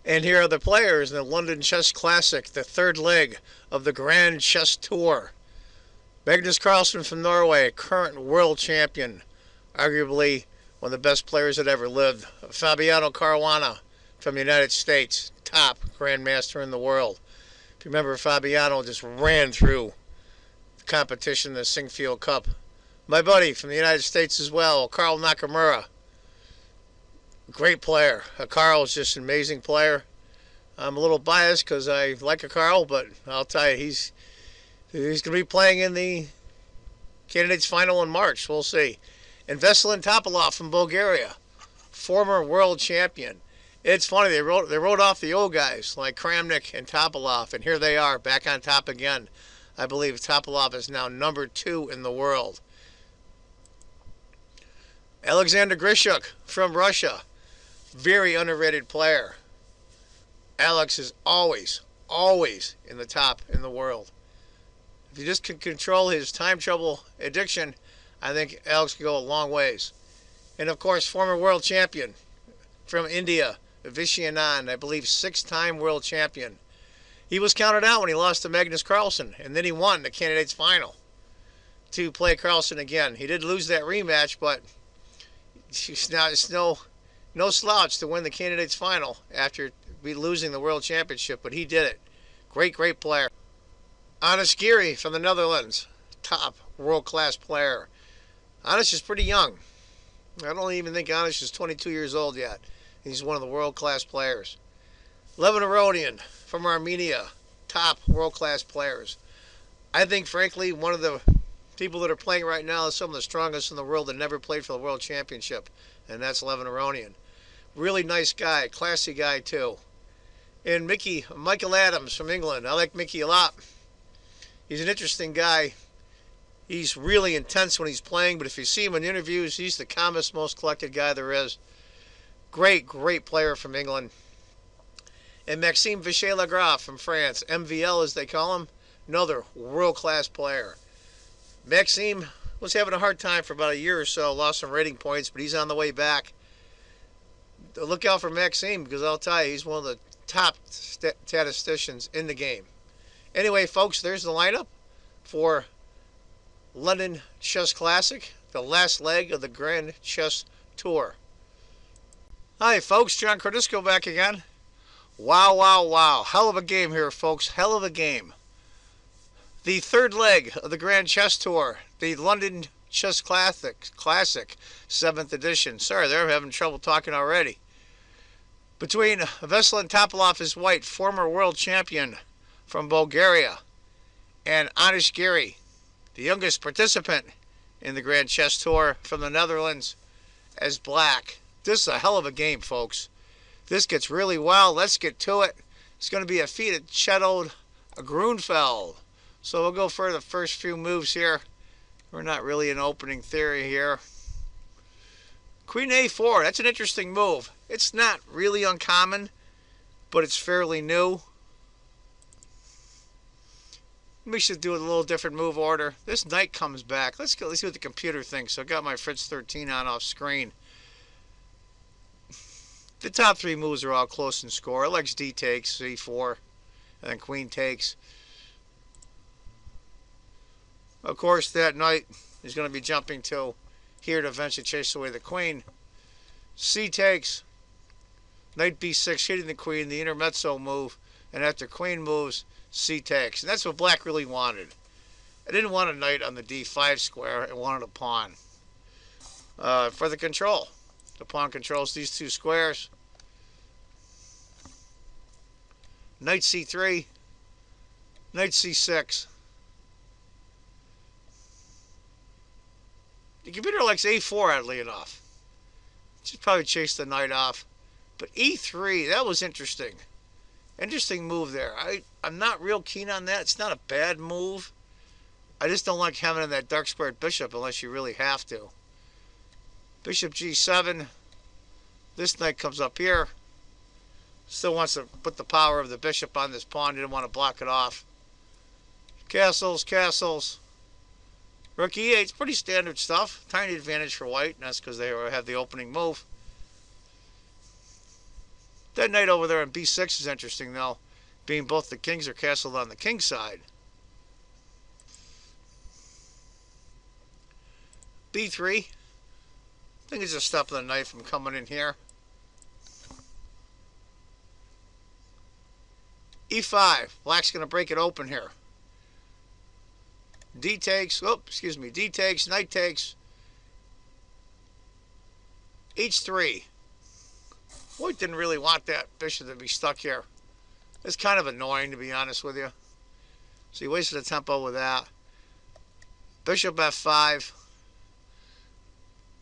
And here are the players in the London Chess Classic, the third leg of the Grand Chess Tour. Magnus Carlsen from Norway, current world champion, arguably one of the best players that ever lived. Fabiano Caruana from the United States, top grandmaster in the world. If you remember, Fabiano just ran through the competition in the Singfield Cup. My buddy from the United States as well, Carl Nakamura. Great player. Carl is just an amazing player. I'm a little biased because I like a Carl, but I'll tell you, he's going to be playing in the candidates final in March. We'll see. And Veselin Topalov from Bulgaria, former world champion. It's funny, they wrote off the old guys like Kramnik and Topalov, and here they are back on top again. I believe Topalov is now number 2 in the world. Alexander Grishuk from Russia, very underrated player. Alex is always in the top in the world. If you just can control his time trouble addiction, I think Alex can go a long ways. And of course, former world champion from India, Viswanathan, I believe 6-time world champion. He was counted out when he lost to Magnus Carlsen, and then he won the candidates final to play Carlsen again. He did lose that rematch, but it's no slouch to win the candidates final after losing the world championship, but he did it. Great player. Anish Giri from the Netherlands, top world-class player. Anish is pretty young. I don't even think Anish is 22 years old yet. He's one of the world-class players. Levin Aronian from Armenia, top world-class players. I think, frankly, one of the people that are playing right now is some of the strongest in the world that never played for the World Championship, and that's Levin Aronian. Really nice guy, classy guy too. And Michael Adams from England. I like Mickey a lot. He's an interesting guy. He's really intense when he's playing, but if you see him in interviews, he's the calmest, most collected guy there is. Great player from England. And Maxime Vichet-Lagrave from France, MVL as they call him, another world-class player. Maxime was having a hard time for about a year or so, lost some rating points, but he's on the way back. Look out for Maxime, because I'll tell you, he's one of the top statisticians in the game. Anyway, folks, there's the lineup for London Chess Classic, the last leg of the Grand Chess Tour. Hi, folks, John Cordisco back again. Wow. Hell of a game here, folks. Hell of a game. The third leg of the Grand Chess Tour, the London Chess Classic, 7th edition. Sorry, they're having trouble talking already. Between Veselin Topalov is white, former world champion from Bulgaria, and Anish Giri, the youngest participant in the Grand Chess Tour from the Netherlands, as black. This is a hell of a game, folks. This gets really wild. Let's get to it. It's going to be a feat of Chetod Grunfeld. So we'll go for the first few moves here. We're not really in opening theory here. Queen A4, that's an interesting move. It's not really uncommon, but it's fairly new. We should do a little different move order. This knight comes back. Let's see what the computer thinks. So I got my Fritz 13 on off screen. The top 3 moves are all close in score. Alex D takes, C4, and then queen takes. Of course, that knight is going to be jumping to here to eventually chase away the queen. C takes, knight B6, hitting the queen, the intermezzo move, and after queen moves, C takes. And that's what black really wanted. I didn't want a knight on the D5 square. I wanted a pawn. For the control. The pawn controls these 2 squares. Knight C3, knight C6. The computer likes A4, oddly enough. Should probably chase the knight off. But E3, that was interesting. Interesting move there. I'm not real keen on that. It's not a bad move. I just don't like having that dark squared bishop unless you really have to. Bishop G7. This knight comes up here. Still wants to put the power of the bishop on this pawn. Didn't want to block it off. Castles. Rook E8 is pretty standard stuff. Tiny advantage for white, and that's because they have the opening move. That knight over there on b6 is interesting, though, being both the kings are castled on the king side. b3. I think it's just stopping the knight from coming in here. e5. Black's going to break it open here. D takes. Oh, excuse me. D takes. Knight takes. h3. White didn't really want that bishop to be stuck here. It's kind of annoying, to be honest with you. So he wasted a tempo with that. Bishop f5.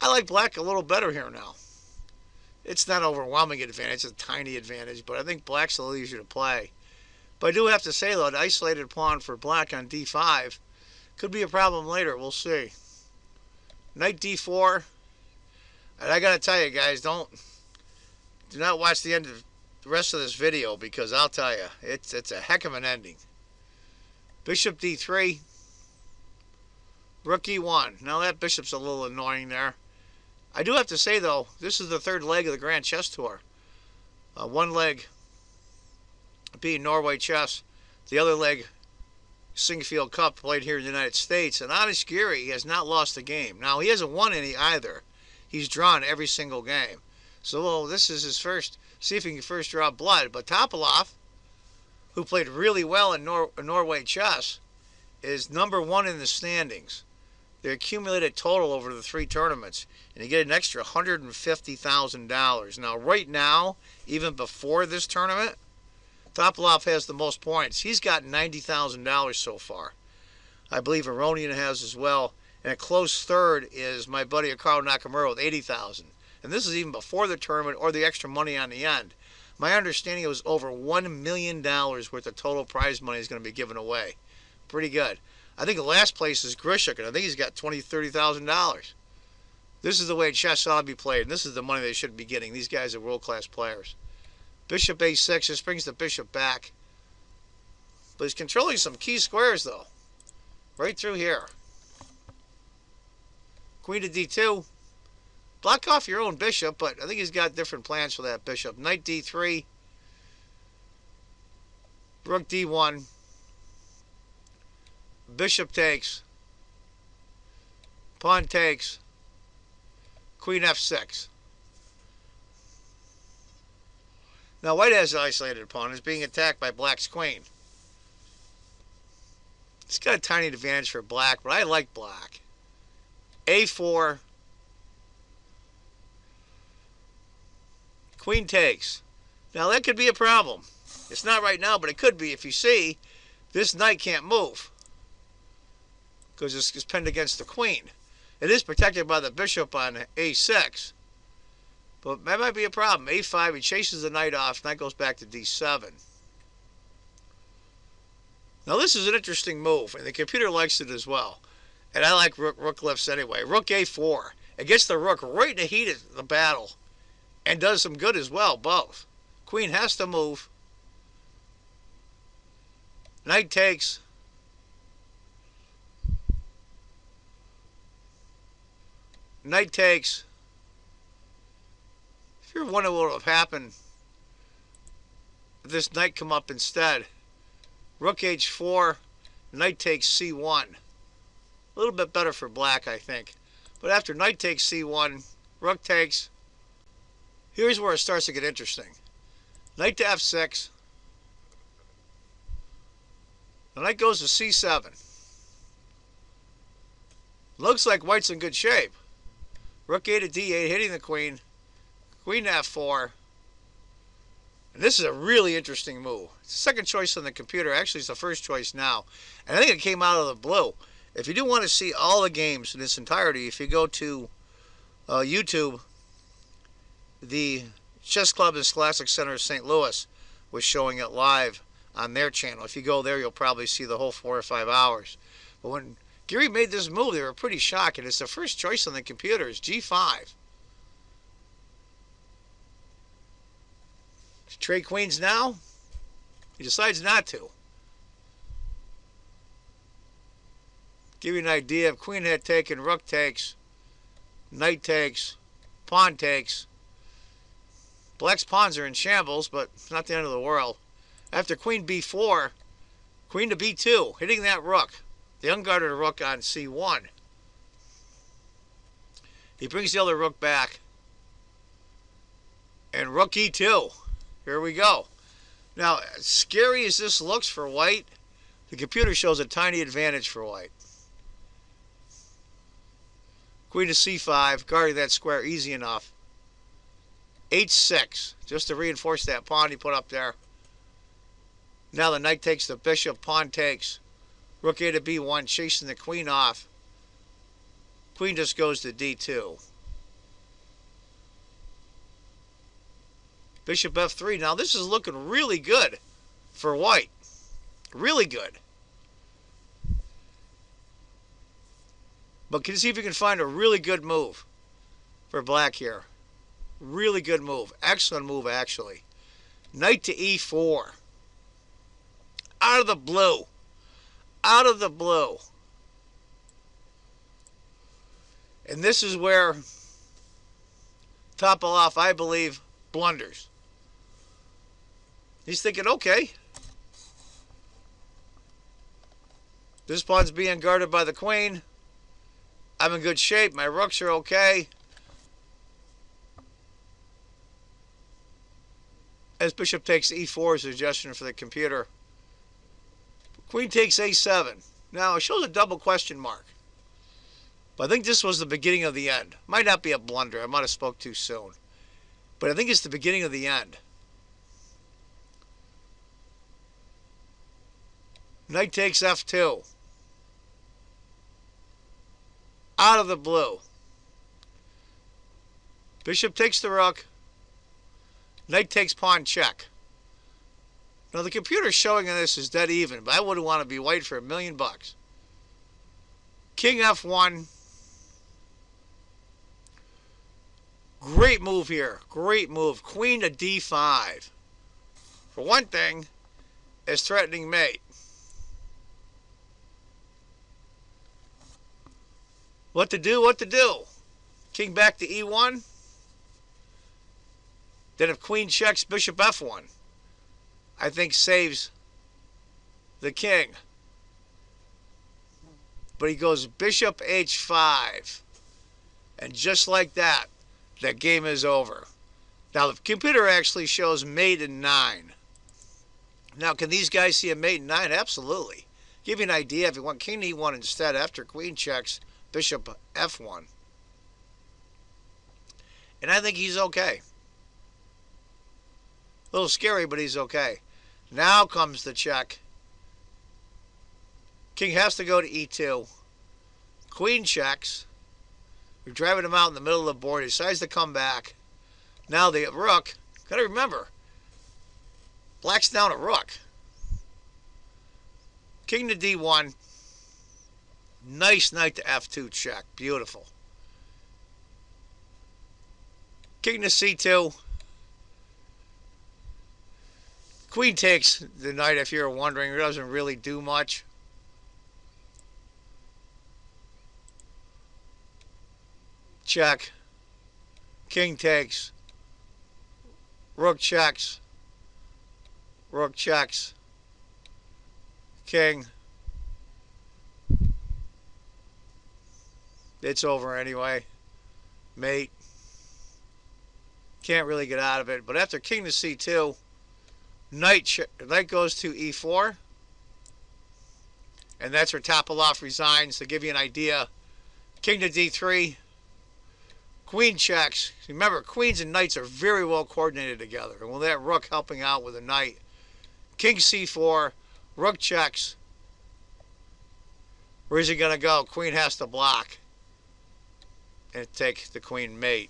I like black a little better here now. It's not an overwhelming advantage. It's a tiny advantage, but I think black's a little easier to play. But I do have to say, though, an isolated pawn for black on d5 could be a problem later. We'll see. Knight d4. And I got to tell you, guys, do not watch the end of the rest of this video, because I'll tell you, it's a heck of an ending. Bishop d3. Rook e1. Now that bishop's a little annoying there. I do have to say, though, this is the third leg of the Grand Chess Tour. One leg being Norway Chess. The other leg, Singfield Cup, played here in the United States. And Honest Giri has not lost a game. Now, he hasn't won any either. He's drawn every single game. So, well, this is his first, see if he can first draw blood. But Topalov, who played really well in Norway Chess, is #1 in the standings. The accumulated total over the 3 tournaments, and you get an extra $150,000. Now, right now, even before this tournament, Topalov has the most points. He's got $90,000 so far. I believe Aronian has as well. And a close third is my buddy Carl Nakamura with $80,000. And this is even before the tournament or the extra money on the end. My understanding, it was over $1 million worth of total prize money is going to be given away. Pretty good. I think the last place is Grishuk, and I think he's got $20,000, $30,000. This is the way chess ought to be played, and this is the money they should be getting. These guys are world-class players. Bishop a6, this brings the bishop back. But he's controlling some key squares, though. Right through here. Queen to d2. Block off your own bishop, but I think he's got different plans for that bishop. Knight d3. Rook d1. Bishop takes. Pawn takes. Queen f6. Now white has an isolated pawn. Is being attacked by black's queen. It's got a tiny advantage for black, but I like black. a4. Queen takes. Now that could be a problem. It's not right now, but it could be. If you see, this knight can't move, because it's pinned against the queen. It is protected by the bishop on a6. But that might be a problem. a5, he chases the knight off. Knight goes back to d7. Now this is an interesting move, and the computer likes it as well. And I like rook lifts anyway. Rook a4. It gets the rook right in the heat of the battle, and does some good as well, both. Queen has to move. Knight takes. Knight takes. If you're wondering what would have happened if this knight come up instead. Rook h4, knight takes c1. A little bit better for black, I think. But after knight takes c1, rook takes. Here's where it starts to get interesting. Knight to f6. The knight goes to c7. Looks like white's in good shape. Rook a to d8, hitting the queen. Queen to f4. And this is a really interesting move. It's the second choice on the computer. Actually, it's the first choice now. And I think it came out of the blue. If you do want to see all the games in its entirety, if you go to YouTube, the Chess Club and Scholastic Center of St. Louis was showing it live on their channel. If you go there, you'll probably see the whole 4 or 5 hours. But when Giri made this move, they were pretty shocked. And it's the first choice on the computer is g5. Trade queens now? He decides not to. Give you an idea. If queen had taken, rook takes, knight takes, pawn takes, Black's pawns are in shambles, but it's not the end of the world. After queen b4, queen to b2, hitting that rook. The unguarded rook on c1. He brings the other rook back. And rook e2. Here we go. Now, as scary as this looks for white, the computer shows a tiny advantage for white. Queen to c5, guarding that square easy enough. h6, just to reinforce that pawn he put up there. Now the knight takes the bishop, pawn takes. Rook a to b1, chasing the queen off. Queen just goes to d2. Bishop f3. Now this is looking really good for white. Really good. But can you see if you can find a really good move for black here? Really good move. Excellent move, actually. Knight to e4. Out of the blue. Out of the blue. And this is where Topalov, I believe, blunders. He's thinking, okay, this pawn's being guarded by the queen. I'm in good shape. My rooks are okay. As bishop takes e4 is a suggestion for the computer. Queen takes a7. Now, it shows a double question mark. But I think this was the beginning of the end. Might not be a blunder. I might have spoke too soon. But I think it's the beginning of the end. Knight takes f2. Out of the blue. Bishop takes the rook. Knight takes pawn check. Now the computer's showing this is dead even, but I wouldn't want to be white for $1,000,000. King f1. Great move here. Great move. Queen to d5. For one thing, is threatening mate. What to do? What to do? King back to e1. Then if queen checks, bishop f1, I think saves the king. But he goes bishop h5. And just like that, the game is over. Now the computer actually shows mate in 9. Now can these guys see a mate in 9? Absolutely. Give you an idea, if you want king to e1 instead, after queen checks, bishop f1. And I think he's okay. A little scary, but he's okay. Now comes the check. King has to go to e2. Queen checks. We're driving him out in the middle of the board. He decides to come back. Now the rook. Got to remember, black's down a rook. King to d1. Nice knight to f2 check. Beautiful. King to c2. Queen takes the knight, if you're wondering. It doesn't really do much. Check. King takes. Rook checks. Rook checks. King. It's over anyway. Mate. Can't really get out of it. But after king to c2, knight goes to e4. And that's where Topalov resigns, to give you an idea. King to d3. Queen checks. Remember, queens and knights are very well coordinated together. And with that rook helping out with a knight. King c4. Rook checks. Where's he going to go? Queen has to block. And take the queen mate.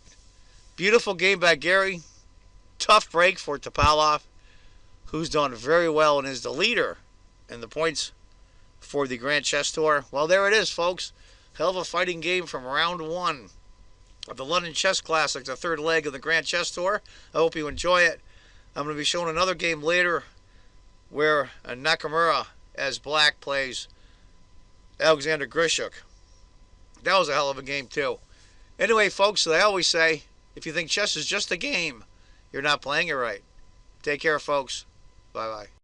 Beautiful game by Gary. Tough break for Topalov, who's done very well and is the leader in the points for the Grand Chess Tour. Well, there it is, folks. Hell of a fighting game from round 1 of the London Chess Classic, the third leg of the Grand Chess Tour. I hope you enjoy it. I'm going to be showing another game later where Nakamura, as black, plays Alexander Grishuk. That was a hell of a game, too. Anyway, folks, as I always say, if you think chess is just a game, you're not playing it right. Take care, folks. Bye-bye.